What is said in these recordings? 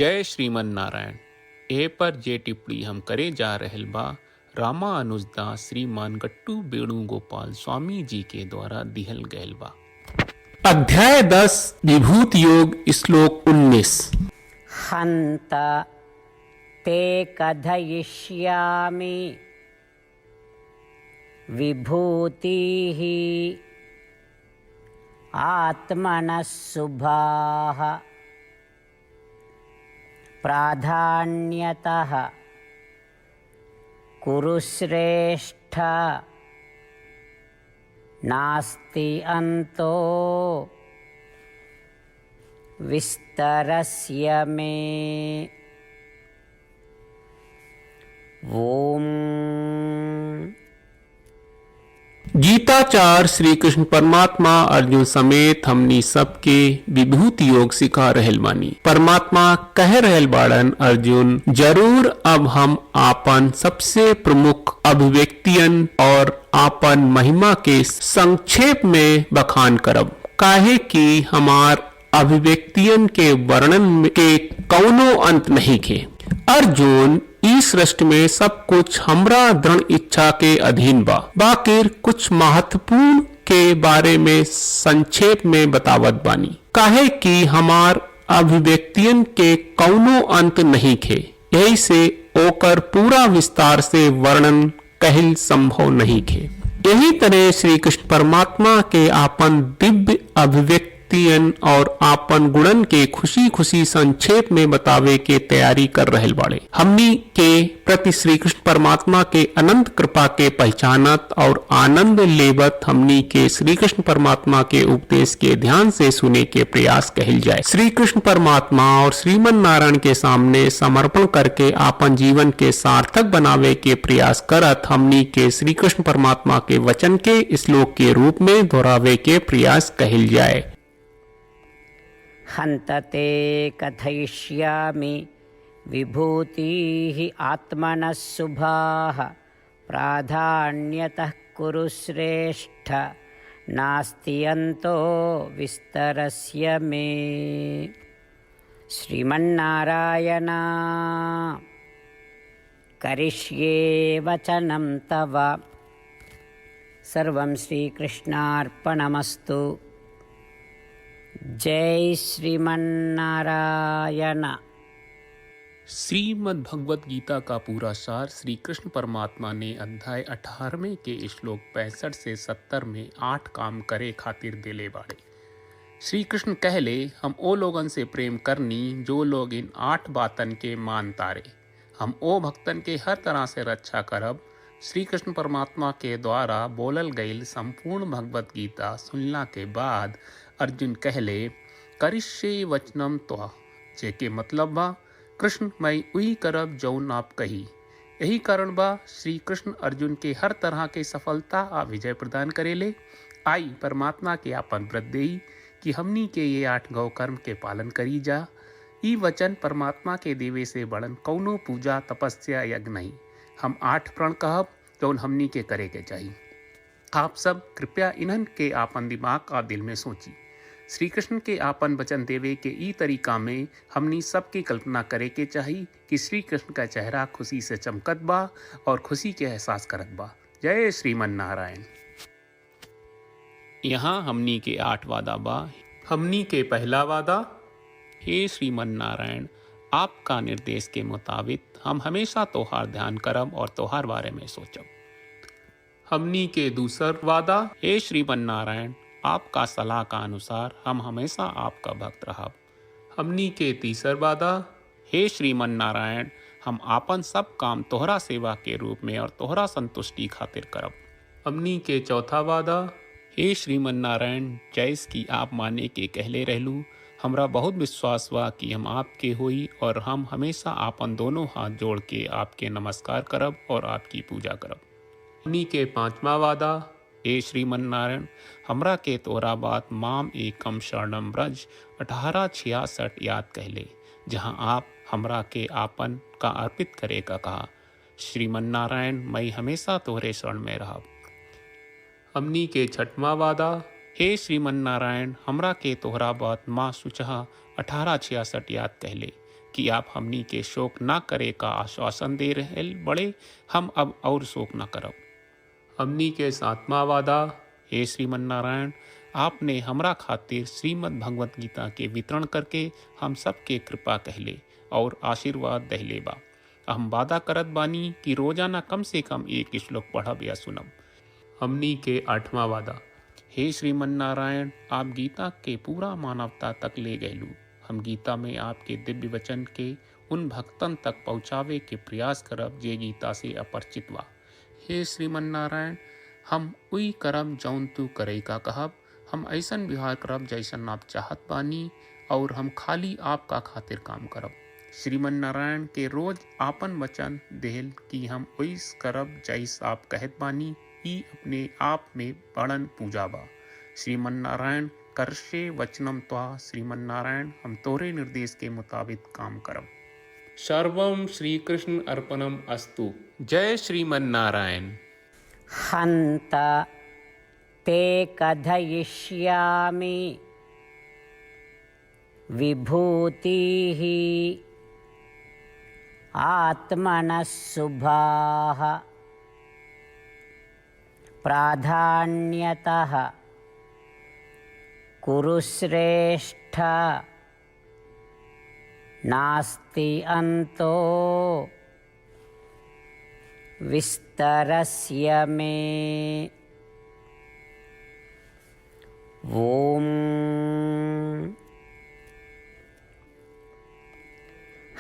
जय श्रीमन नारायण। ए पर जे टिप्पणी हम करे जा रहल बा रामानुजदास श्रीमान गट्टू वेणुगोपाल स्वामी जी के द्वारा दिहल गयल बा। अध्याय 10 विभूति योग श्लोक 19। हन्त ते कथयिष्यामि विभूतिः आत्मनः शुभाः प्राधान्यतः कुरु श्रेष्ठ नास्ति अन्तो विस्तरस्य मे। ओम। गीताचार्य श्री कृष्ण परमात्मा अर्जुन समेत हमनी सबके विभूति योग सिखा रहल बानी। परमात्मा कह रहल बाड़न, अर्जुन जरूर अब हम आपन सबसे प्रमुख अभिव्यक्तियन और आपन महिमा के संक्षेप में बखान करब, काहे कि हमार अभिव्यक्तियन के वर्णन के कौनो अंत नहीं खे। अर्जुन इस सृष्टि में सब कुछ हमरा दृढ़ इच्छा के अधीन बा, बाकिर कुछ महत्वपूर्ण के बारे में संक्षेप में बतावत बानी, काहे कि हमार अभिव्यक्तियन के कौनो अंत नहीं खे। यही से ओकर पूरा विस्तार से वर्णन कहल संभव नहीं खे। यही तरह श्री कृष्ण परमात्मा के आपन दिव्य अभिव्यक्ति और आपन गुणन के खुशी खुशी संक्षेप में बतावे के तैयारी कर रहल बाड़े। हमनी के प्रति श्री कृष्ण परमात्मा के अनंत कृपा के पहचानत और आनंद लेवत हमनी के श्री कृष्ण परमात्मा के उपदेश के ध्यान से सुने के प्रयास कहल जाए। श्री कृष्ण परमात्मा और श्रीमन नारायण के सामने समर्पण करके आपन जीवन के सार्थक बनावे के प्रयास करत हमनी के श्री कृष्ण परमात्मा के वचन के श्लोक के रूप में दोहरावे के प्रयास कहल जाए। हन्त ते कथयिष्यामि विभूतिः आत्मनः शुभाः प्राधान्यतः कुरु श्रेष्ठ नास्ति अन्तो विस्तरस्य मे। श्रीमन्नारायण करिष्ये वचनं तव। सर्वं श्रीकृष्णार्पणमस्तु। जय श्रीमन्नारायण। श्रीमद् भगवत गीता का पूरा सार श्री कृष्ण परमात्मा ने अध्याय 18वें के श्लोक 65 से 70 में 8 काम करे खातिर दिले बाड़े। श्री कृष्ण कहले, हम ओ लोगन से प्रेम करनी जो लोग इन 8 बातन के मान तारे। हम ओ भक्तन के हर तरह से रक्षा करब। श्री कृष्ण परमात्मा के द्वारा बोलल गईल संपूर्ण भगवत गीता सुनला के बाद अर्जुन कहले, करिष्ये वचनम त्वा, जेके मतलब बा कृष्ण मैं उही करब जौन आप कही। यही कारण बा श्री कृष्ण अर्जुन के हर तरह के सफलता आ विजय प्रदान करेले। आई परमात्मा के आपन व्रत देई कि हमनी के ये 8 गौ कर्म के पालन करी जा। ई वचन परमात्मा के देवे से बड़न कौनो पूजा तपस्या यज्ञ नहीं। हम 8 प्रण कहब जौन हमनी के करे के चाहिए। आप सब कृपया इन्हन के आपन दिमाग और दिल में सोची। श्री कृष्ण के आपन वचन देवे के ई तरीका में हमनी सबकी कल्पना करे के चाहिए कि श्री कृष्ण का चेहरा खुशी से चमकत बा और खुशी के एहसास करत बा। जय श्रीमन नारायण। यहाँ हमनी के 8 वादा बा। हमनी के पहला वादा, हे श्रीमन नारायण आपका निर्देश के मुताबिक हम हमेशा तोहार ध्यान करब और तोहार बारे में सोचब। हमनी के दूसर वादा, हे श्रीमन नारायण आपका सलाह का अनुसार हम हमेशा आपका भक्त रहब। हमनी के तीसर वादा, हे श्रीमन नारायण हम आपन सब काम तोहरा सेवा के रूप में और तोहरा संतुष्टि खातिर करब। हमनी के चौथा वादा, हे श्रीमन नारायण जैस की आप माने के कहले रहलू, हमरा बहुत विश्वास बा कि हम आपके होई और हम हमेशा आपन दोनों हाथ जोड़ के आपके नमस्कार करब और आपकी पूजा करब। हमनी के पांचवा वादा, हे श्रीमन नारायण हमरा के तोरा बात माम एकम शरणम ब्रज 1866 याद कहले, जहां आप हमरा के आपन का अर्पित करे का कहा। श्रीमन नारायण मैं हमेशा तोहरे शरण में रहब। हमनी के छठवां वादा, हे श्रीमन नारायण हमरा के तोहरा बात माँ सुचहा 1866 याद कहले, कि आप हमनी के शोक ना करे का आश्वासन दे रहे बड़े, हम अब और शोक ना करब। हमनी के सातवां वादा, हे श्रीमन नारायण, आपने हमरा खातिर श्रीमद् भगवत गीता के वितरण करके हम सबके कृपा कहले और आशीर्वाद दहले बा। हम वादा करत बानी कि रोजाना कम से कम एक श्लोक पढ़ब या सुनब। हमनी के आठवां वादा, हे श्रीमन नारायण, आप गीता के पूरा मानवता तक ले गयलू। हम गीता में आपके दिव्य वचन के उन भक्तन तक पहुँचावे के प्रयास करब जे गीता से अपरिचित बा। हे श्रीमन नारायण, हम उई करब जौन तू करे का कहब। हम ऐसन व्यवहार करब जैसन आप चाहत बानी और हम खाली आपका खातिर काम करब। श्रीमन नारायण के रोज आपन वचन देहल कि हम ओइस करब जैस आप कहत बानी, ई अपने आप में बड़न पूजा बा। श्रीमन नारायण, करशे वचनम त्वा। श्रीमन नारायण, हम तोरे निर्देश के मुताबिक काम करब। सर्वम श्री कृष्ण अर्पणम अस्तु। जय श्रीमन नारायण। हन्त ते कथयिष्यामि विभूतिः आत्मनः शुभाः प्राधान्यतः कुरु श्रेष्ठ नास्ति अन्तो विस्तरस्य मे। ॐ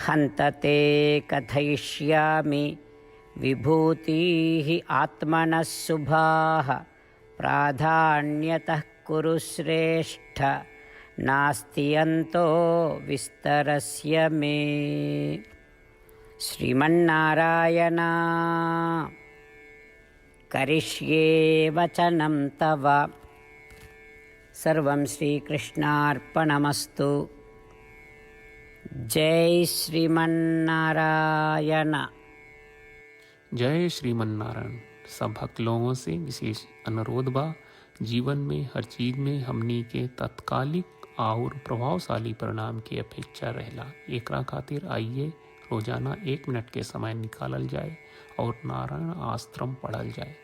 हन्तते कथयिष्यामि विभूतिः आत्मनः शुभाः प्राधान्यतः कुरु श्रेष्ठ नास्ति अन्तो विस्तरस्य मे। श्रीमन्नारायण, करिष्ये वचनं तव। सर्वं श्रीकृष्णार्पणमस्तु। जय श्रीमन्नारायण। जय श्रीमन नारायण। सब भक्त लोगों से विशेष अनुरोध बा, जीवन में हर चीज में हमनी के तत्कालिक और प्रभावशाली परिणाम की अपेक्षा रहला। एकरा खातिर आइए रोजाना 1 मिनट के समय निकालल जाए और नारायण आश्रम पढ़ल जाए।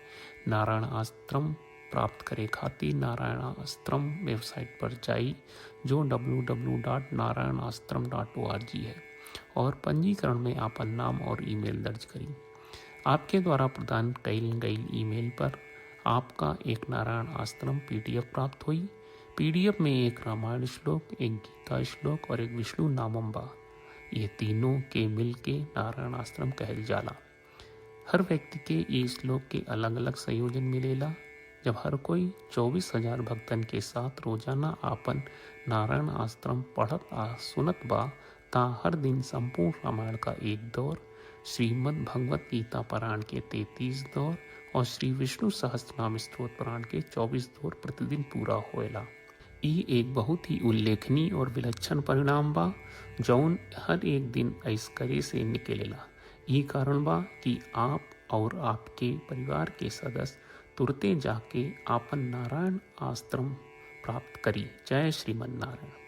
नारायण आश्रम प्राप्त करे खातिर नारायण आश्रम वेबसाइट पर जाई, जो www.narayanaashram.org है, और पंजीकरण में आपन नाम और ईमेल दर्ज करी। आपके द्वारा प्रदान कईल गई ईमेल पर आपका एक नारायण आश्रम PDF प्राप्त हुई। PDF में एक रामायण श्लोक, एक गीता श्लोक और एक विष्णु नामम बा। ये तीनों के मिल के नारायण आश्रम कहल जाला। हर व्यक्ति के ये श्लोक के अलग अलग संयोजन मिलेला। जब हर कोई 24,000 भक्तन के साथ रोजाना आपन नारायण आश्रम पढ़त आ सुनत बा, ता हर दिन संपूर्ण रामायण का 1 दौर, श्रीमद् भगवत गीता पारायण के 33 दौर और श्री विष्णु सहस्त्रनाम स्तोत्र पारायण के 24 दौर प्रतिदिन पूरा होएला। ई एक बहुत ही उल्लेखनीय और विलक्षण परिणाम बा, जौन हर एक दिन ऐसकरे से निकलेला। ई कारण बा कि आप और आपके परिवार के सदस्य तुरते जाके आपन नारायण आश्रम प्राप्त करी। जय श्रीमन नारायण।